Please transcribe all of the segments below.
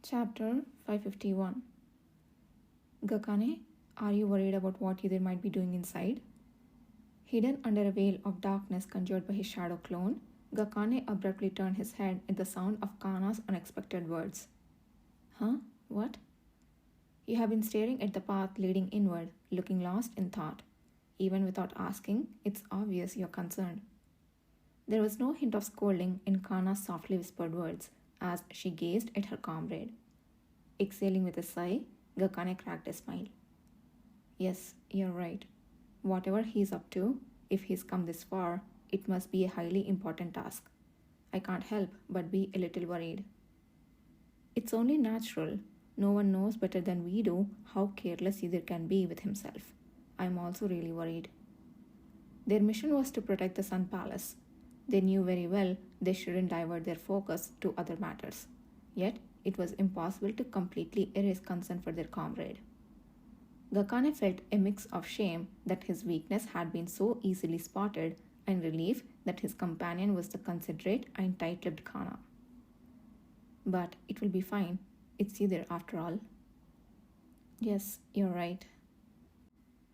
Chapter 551. Gakane, are you worried about what Yuder might be doing inside? Hidden under a veil of darkness conjured by his shadow clone, Gakane abruptly turned his head at the sound of Kana's unexpected words. Huh? What? You have been staring at the path leading inward, looking lost in thought. Even without asking, it's obvious you're concerned. There was no hint of scolding in Kana's softly whispered words as she gazed at her comrade. Exhaling with a sigh, Gakane cracked a smile. Yes, you're right. Whatever he's up to, if he's come this far, it must be a highly important task. I can't help but be a little worried. It's only natural. No one knows better than we do how careless Yuder can be with himself. I'm also really worried. Their mission was to protect the Sun Palace. They knew very well they shouldn't divert their focus to other matters. Yet, it was impossible to completely erase concern for their comrade. Gakane felt a mix of shame that his weakness had been so easily spotted and relief that his companion was the considerate and tight-lipped Kana. But it will be fine. It's Yuder after all. Yes, you're right.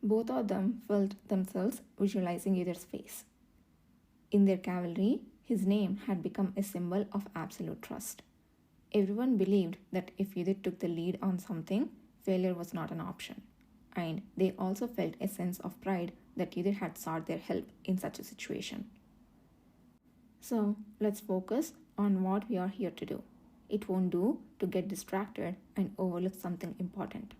Both of them felt themselves visualizing Yuder's face. In their cavalry, his name had become a symbol of absolute trust. Everyone believed that if Yuder took the lead on something, failure was not an option. And they also felt a sense of pride that Yuder had sought their help in such a situation. So, let's focus on what we are here to do. It won't do to get distracted and overlook something important.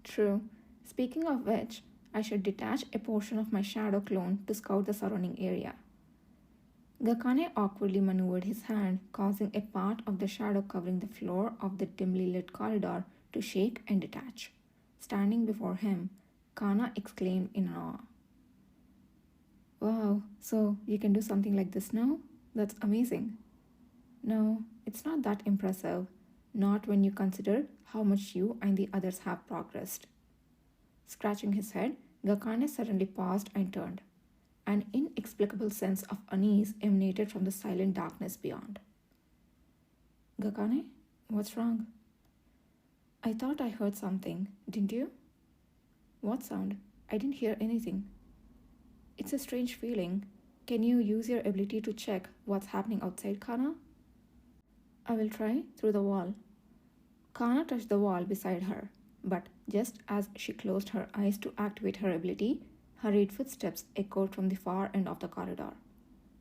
True. Speaking of which, I should detach a portion of my shadow clone to scout the surrounding area. Gakane awkwardly maneuvered his hand, causing a part of the shadow covering the floor of the dimly lit corridor to shake and detach. Standing before him, Kana exclaimed in awe. Wow, so you can do something like this now? That's amazing. No, it's not that impressive. Not when you consider how much you and the others have progressed. Scratching his head, Gakane suddenly paused and turned. An inexplicable sense of unease emanated from the silent darkness beyond. Gakane, what's wrong? I thought I heard something, didn't you? What sound? I didn't hear anything. It's a strange feeling. Can you use your ability to check what's happening outside, Kana? I will try through the wall. Kana touched the wall beside her, but just as she closed her eyes to activate her ability, hurried footsteps echoed from the far end of the corridor.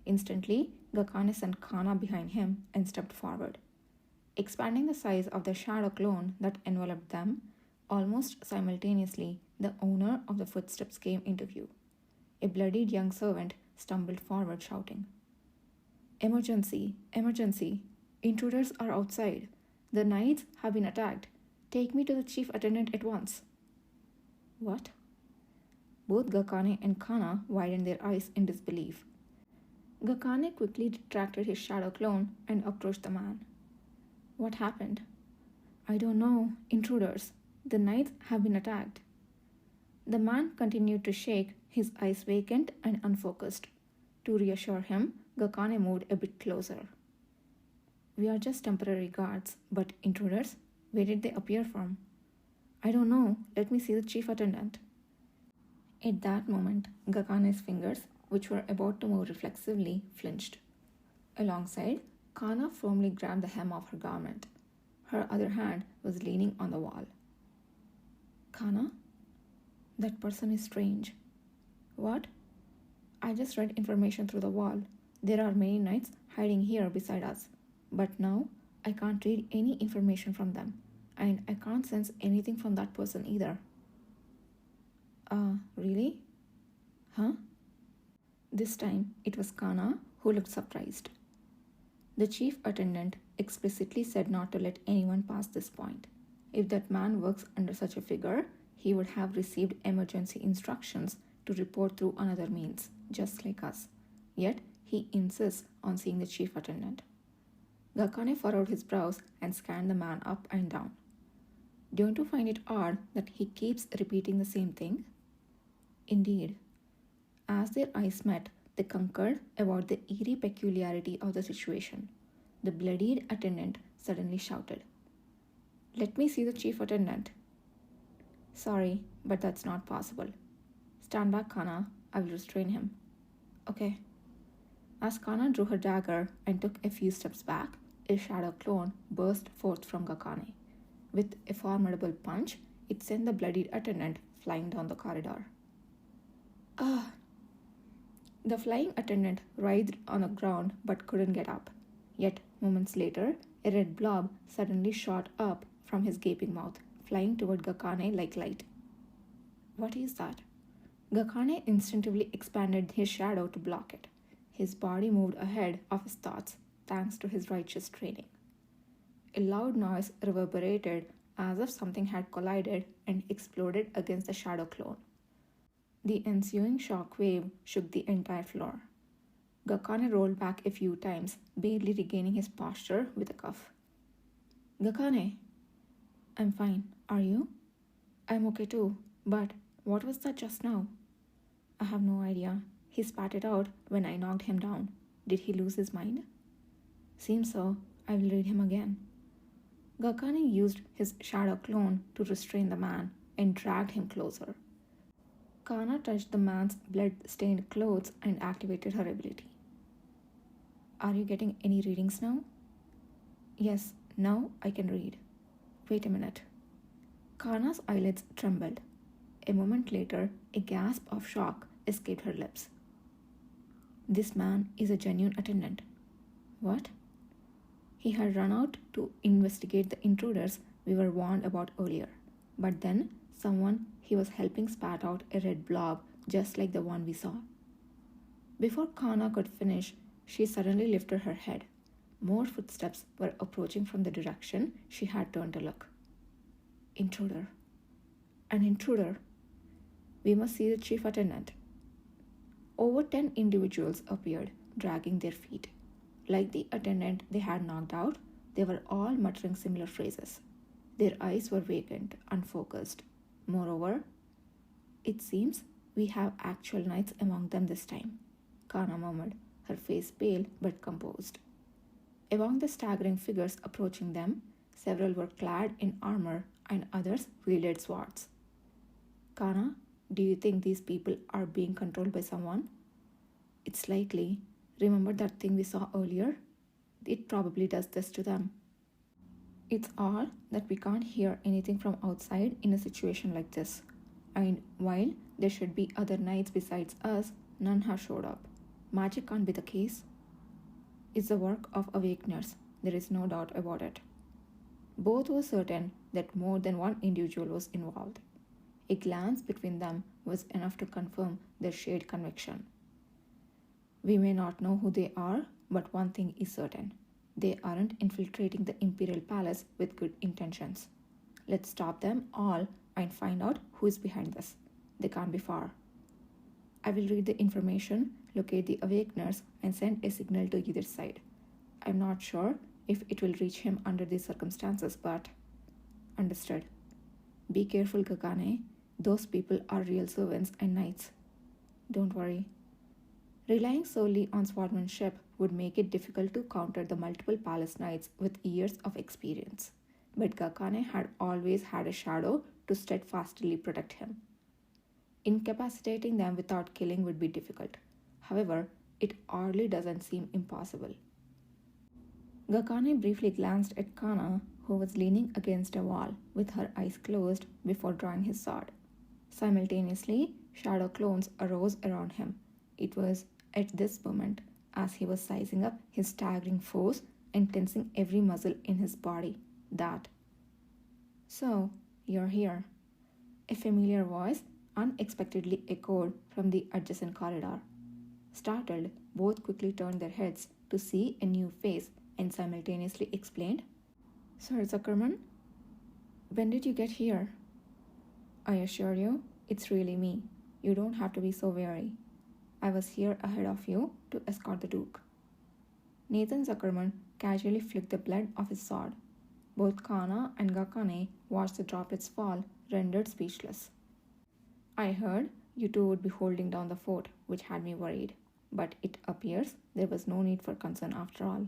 Instantly, Gakane sent Kana behind him and stepped forward. Expanding the size of the shadow clone that enveloped them, almost simultaneously, the owner of the footsteps came into view. A bloodied young servant stumbled forward shouting, Emergency! Emergency! Intruders are outside. The knights have been attacked. Take me to the chief attendant at once. What? Both Gakane and Kana widened their eyes in disbelief. Gakane quickly retracted his shadow clone and approached the man. What happened? I don't know. Intruders. The knights have been attacked. The man continued to shake, his eyes vacant and unfocused. To reassure him, Gakane moved a bit closer. We are just temporary guards, but intruders? Where did they appear from? I don't know. Let me see the chief attendant. At that moment, Gakane's fingers, which were about to move reflexively, flinched. Alongside, Kana firmly grabbed the hem of her garment. Her other hand was leaning on the wall. Kana? That person is strange. What? I just read information through the wall. There are many knights hiding here beside us. But now, I can't read any information from them. And I can't sense anything from that person either. Really? Huh? This time, it was Kana who looked surprised. The chief attendant explicitly said not to let anyone pass this point. If that man works under such a figure, he would have received emergency instructions to report through another means, just like us. Yet, he insists on seeing the chief attendant. Gakane furrowed his brows and scanned the man up and down. Don't you find it odd that he keeps repeating the same thing? Indeed. As their eyes met, they concurred about the eerie peculiarity of the situation. The bloodied attendant suddenly shouted, "Let me see the chief attendant." "Sorry, but that's not possible." "Stand back, Kana. I will restrain him." "Okay." As Kana drew her dagger and took a few steps back, a shadow clone burst forth from Gakane. With a formidable punch, it sent the bloodied attendant flying down the corridor. Ah! The flying attendant writhed on the ground but couldn't get up. Yet, moments later, a red blob suddenly shot up from his gaping mouth, flying toward Gakane like light. What is that? Gakane instinctively expanded his shadow to block it. His body moved ahead of his thoughts, thanks to his righteous training. A loud noise reverberated as if something had collided and exploded against the shadow clone. The ensuing shock wave shook the entire floor. Gakane rolled back a few times, barely regaining his posture with a cough. "Gakane!" "I'm fine. Are you?" "I'm okay too. But what was that just now?" "I have no idea. He spat it out when I knocked him down. Did he lose his mind?" "Seems so. I will read him again." Gakane used his shadow clone to restrain the man and dragged him closer. Kana touched the man's blood-stained clothes and activated her ability. "Are you getting any readings now?" "Yes, now I can read." "Wait a minute." Kana's eyelids trembled. A moment later, a gasp of shock escaped her lips. "This man is a genuine attendant." "What?" "He had run out to investigate the intruders we were warned about earlier. But then someone he was helping spat out a red blob just like the one we saw." Before Kana could finish, she suddenly lifted her head. More footsteps were approaching from the direction she had turned to look. "Intruder. An intruder. We must see the chief attendant." Over 10 individuals appeared, dragging their feet. Like the attendant they had knocked out, they were all muttering similar phrases. Their eyes were vacant, unfocused. Moreover, "It seems we have actual knights among them this time," Kana murmured, her face pale but composed. Among the staggering figures approaching them, several were clad in armor and others wielded swords. "Kana, do you think these people are being controlled by someone?" "It's likely. Remember that thing we saw earlier? It probably does this to them." It's odd that we can't hear anything from outside in a situation like this. And while there should be other knights besides us, none have showed up. Magic can't be the case. It's the work of awakeners, there is no doubt about it. Both were certain that more than one individual was involved. A glance between them was enough to confirm their shared conviction. We may not know who they are, but one thing is certain. They aren't infiltrating the Imperial Palace with good intentions. Let's stop them all and find out who is behind this. They can't be far. I will read the information, locate the awakeners, and send a signal to either side. I'm not sure if it will reach him under these circumstances, but... Understood. Be careful, Gakane. Those people are real servants and knights. Don't worry. Relying solely on swordsmanship would make it difficult to counter the multiple palace knights with years of experience. But Gakane had always had a shadow to steadfastly protect him. Incapacitating them without killing would be difficult. However, it oddly doesn't seem impossible. Gakane briefly glanced at Kana, who was leaning against a wall with her eyes closed before drawing his sword. Simultaneously, shadow clones arose around him. It was at this moment, as he was sizing up his staggering force and tensing every muscle in his body, that... "So, you're here." A familiar voice unexpectedly echoed from the adjacent corridor. Startled, both quickly turned their heads to see a new face and simultaneously explained, "Sir Zuckerman, when did you get here?" "I assure you, it's really me. You don't have to be so wary. I was here ahead of you to escort the Duke." Nathan Zuckerman casually flicked the blood off his sword. Both Kana and Gakane watched the droplets fall, rendered speechless. "I heard you two would be holding down the fort, which had me worried. But it appears there was no need for concern after all."